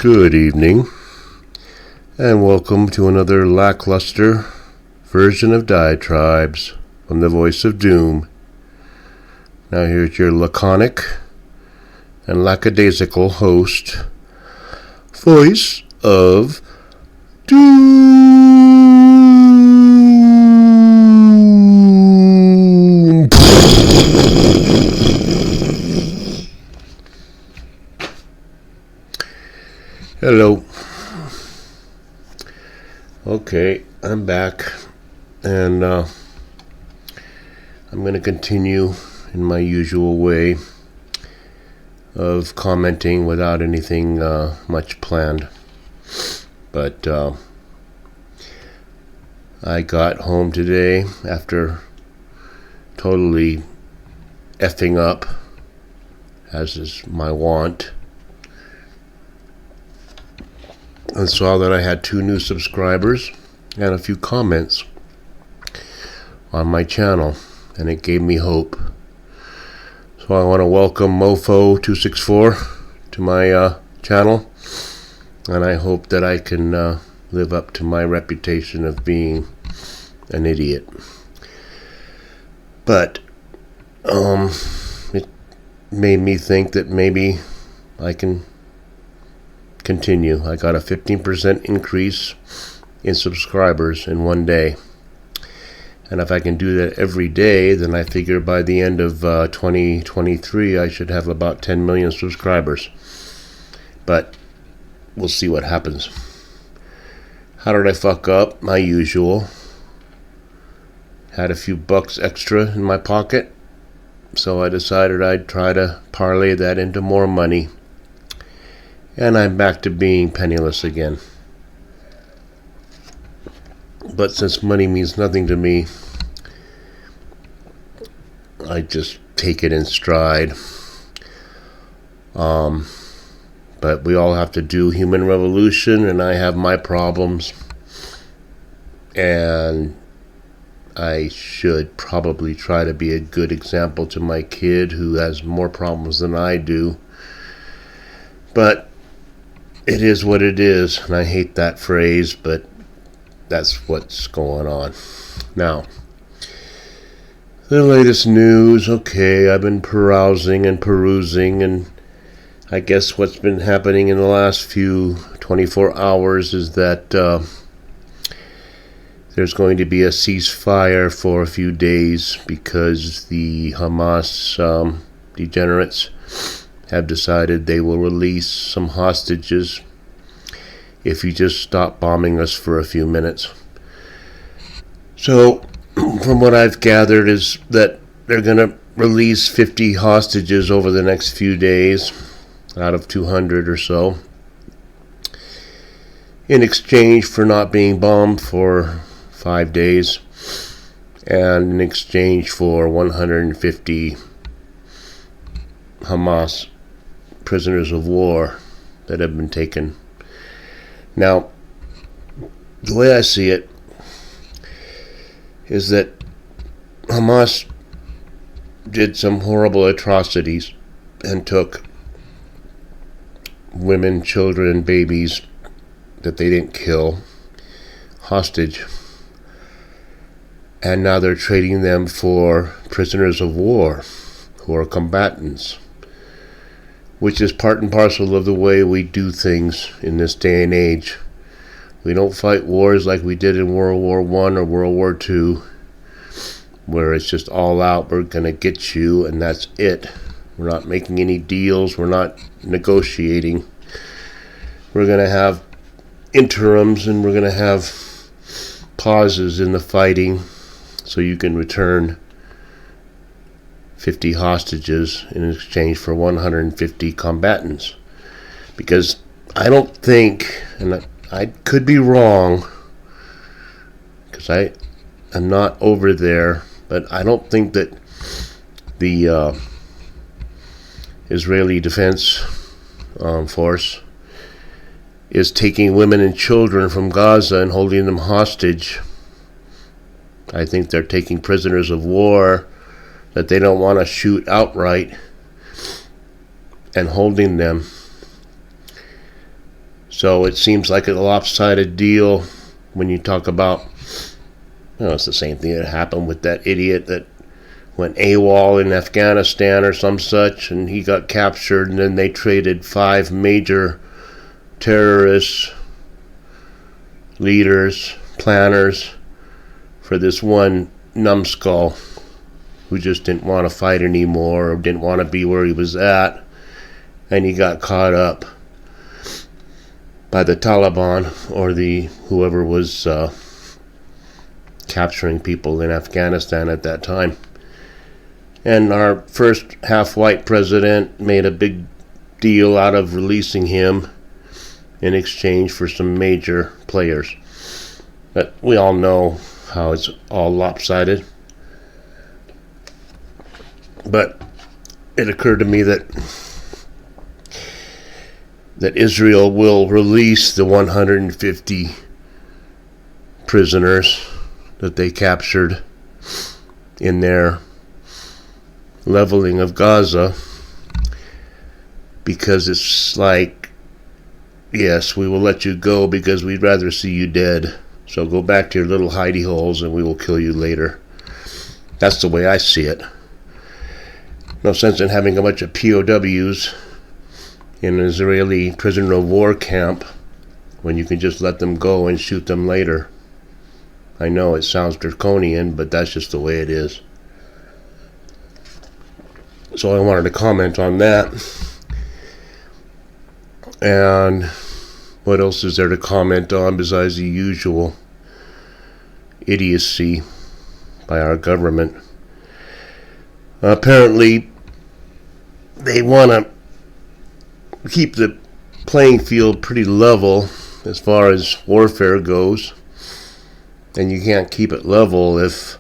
Good evening, and welcome to another lackluster version of Diatribes from the Voice of Doom. Now here's your laconic and lackadaisical host, Voice of Doom. Hello. Okay, I'm back, and I'm going to continue in my usual way of commenting without anything much planned. But I got home today after totally effing up, as is my wont, and saw that I had 2 new subscribers and a few comments on my channel, and it gave me hope. So I want to welcome Mofo264 to my channel, and I hope that I can live up to my reputation of being an idiot. But it made me think that maybe I can continue. I got a 15% increase in subscribers in one day, and if I can do that every day, then I figure by the end of 2023 I should have about 10 million subscribers. But we'll see what happens. How did I fuck up? My usual. Had a few bucks extra in my pocket, so I decided I'd try to parlay that into more money. And I'm back to being penniless again. But since money means nothing to me, I just take it in stride. But we all have to do human revolution, and I have my problems. And I should probably try to be a good example to my kid, who has more problems than I do. But it is what it is, and I hate that phrase, but that's what's going on. Now, the latest news. Okay, I've been perusing, and I guess what's been happening in the last few 24 hours is that there's going to be a ceasefire for a few days because the Hamas degenerates have decided they will release some hostages if you just stop bombing us for a few minutes. So, from what I've gathered is that they're going to release 50 hostages over the next few days out of 200 or so, in exchange for not being bombed for 5 days, and in exchange for 150 Hamas prisoners of war that have been taken. Now, the way I see it is that Hamas did some horrible atrocities and took women, children, and babies that they didn't kill hostage, and now they're trading them for prisoners of war who are combatants, which is part and parcel of the way we do things in this day and age. We don't fight wars like we did in World War I or World War II, where it's just all out, we're going to get you, and that's it. We're not making any deals, we're not negotiating. We're going to have interims, and we're going to have pauses in the fighting so you can return 50 hostages in exchange for 150 combatants. Because I don't think, and I could be wrong, because I am not over there, but I don't think that the Israeli Defense Force is taking women and children from Gaza and holding them hostage. I think they're taking prisoners of war that they don't want to shoot outright and holding them. So it seems like a lopsided deal when you talk about, it's the same thing that happened with that idiot that went AWOL in Afghanistan or some such, and he got captured, and then they traded 5 major terrorists, leaders, planners, for this one numbskull who just didn't want to fight anymore or didn't want to be where he was at, and he got caught up by the Taliban or whoever was capturing people in Afghanistan at that time. And our first half-white president made a big deal out of releasing him in exchange for some major players. But we all know how it's all lopsided. But it occurred to me that Israel will release the 150 prisoners that they captured in their leveling of Gaza, because it's like, yes, we will let you go because we'd rather see you dead. So go back to your little hidey holes and we will kill you later. That's the way I see it. No sense in having a bunch of POWs in an Israeli prisoner of war camp when you can just let them go and shoot them later. I know it sounds draconian, but that's just the way it is. So I wanted to comment on that. And what else is there to comment on besides the usual idiocy by our government? Apparently, they want to keep the playing field pretty level as far as warfare goes. And you can't keep it level if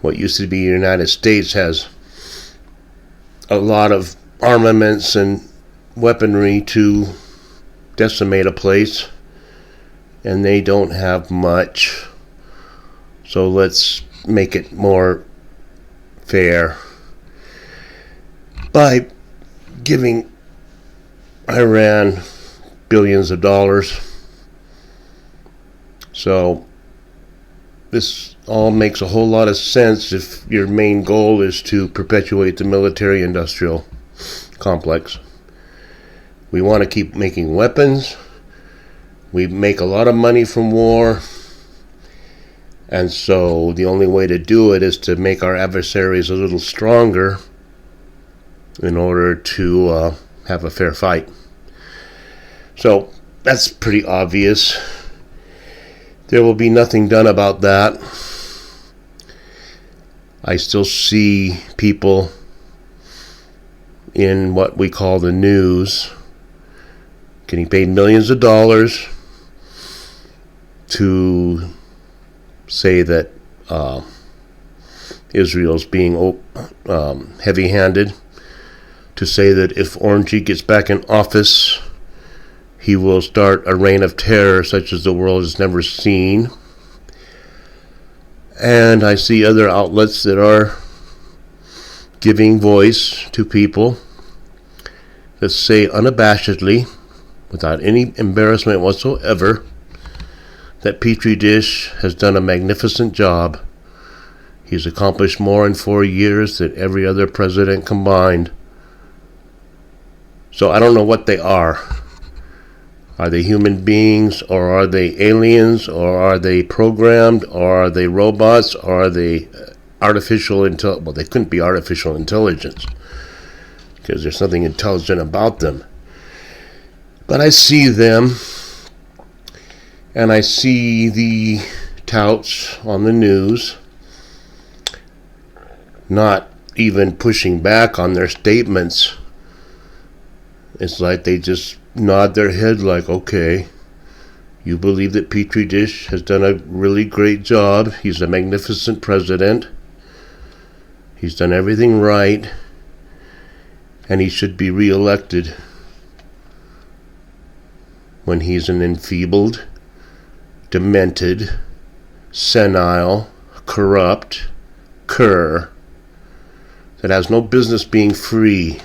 what used to be the United States has a lot of armaments and weaponry to decimate a place, and they don't have much. So let's make it more fair by giving Iran billions of dollars. So this all makes a whole lot of sense if your main goal is to perpetuate the military-industrial complex. We want to keep making weapons. We make a lot of money from war. And so the only way to do it is to make our adversaries a little stronger in order to have a fair fight. So that's pretty obvious. There will be nothing done about that. I still see people in what we call the news getting paid millions of dollars to say that Israel's being heavy-handed, to say that if Orangey gets back in office, he will start a reign of terror such as the world has never seen. And I see other outlets that are giving voice to people that say unabashedly, without any embarrassment whatsoever, that Petri Dish has done a magnificent job. He's accomplished more in 4 years than every other president combined. So I don't know what they are. Are they human beings, or are they aliens, or are they programmed, or are they robots, or are they artificial intelligence? Well, they couldn't be artificial intelligence because there's nothing intelligent about them. But I see them, and I see the touts on the news not even pushing back on their statements. It's like they just nod their head like, okay, you believe that Petri Dish has done a really great job. He's a magnificent president. He's done everything right, and he should be reelected when he's an enfeebled, demented, senile, corrupt cur that has no business being free.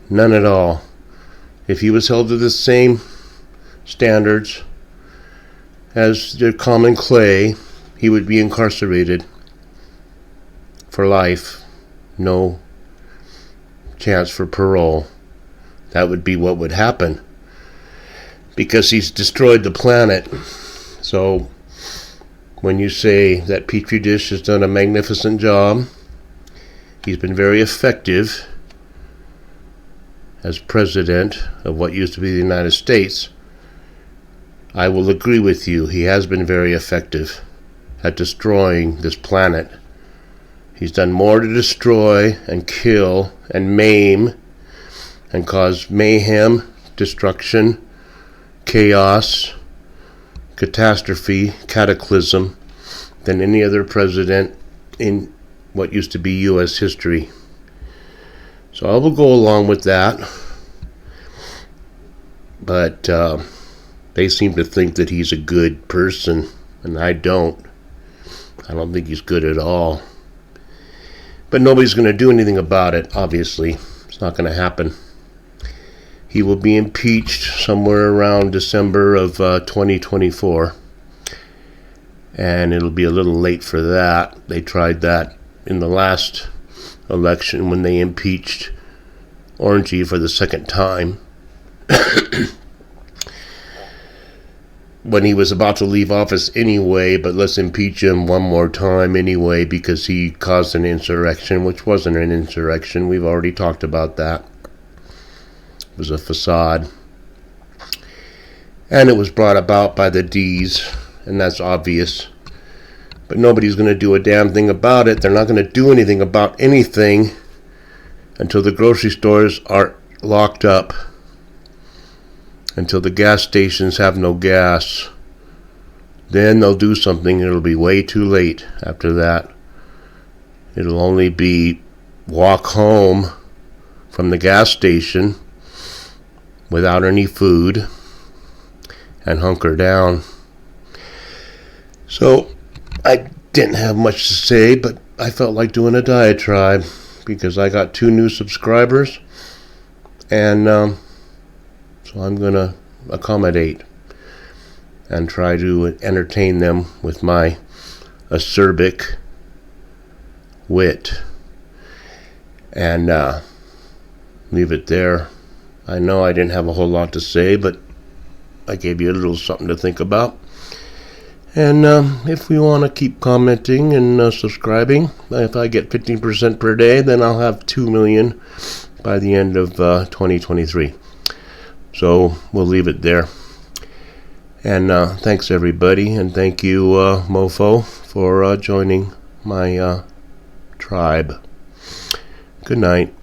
None at all. if he was held to the same standards as the common clay, he would be incarcerated for life, no chance for parole. That would be what would happen, because he's destroyed the planet. So when you say that Petri dish has done a magnificent job, he's been very effective as president of what used to be the United States, I will agree with you. He has been very effective at destroying this planet. He's done more to destroy and kill and maim and cause mayhem, destruction, chaos, catastrophe, cataclysm than any other president in what used to be U.S. history. So I will go along with that. But they seem to think that he's a good person, and I don't. I don't think he's good at all. But nobody's going to do anything about it, obviously. It's not going to happen. He will be impeached somewhere around December of 2024. And it'll be a little late for that. They tried that in the last election when they impeached Orangey for the second time. When he was about to leave office anyway, but let's impeach him one more time anyway because he caused an insurrection, which wasn't an insurrection. We've already talked about that. It was a facade. And it was brought about by the D's, and that's obvious. But nobody's going to do a damn thing about it. They're not going to do anything about anything until the grocery stores are locked up, until the gas stations have no gas. Then they'll do something. It'll be way too late after that. It'll only be walk home from the gas station without any food and hunker down. So I didn't have much to say, but I felt like doing a diatribe because I got 2 new subscribers, and so I'm going to accommodate and try to entertain them with my acerbic wit and leave it there. I know I didn't have a whole lot to say, but I gave you a little something to think about. And if we want to keep commenting and subscribing, if I get 15% per day, then I'll have 2 million by the end of 2023. So we'll leave it there. And thanks everybody, and thank you Mofo for joining my tribe. Good night.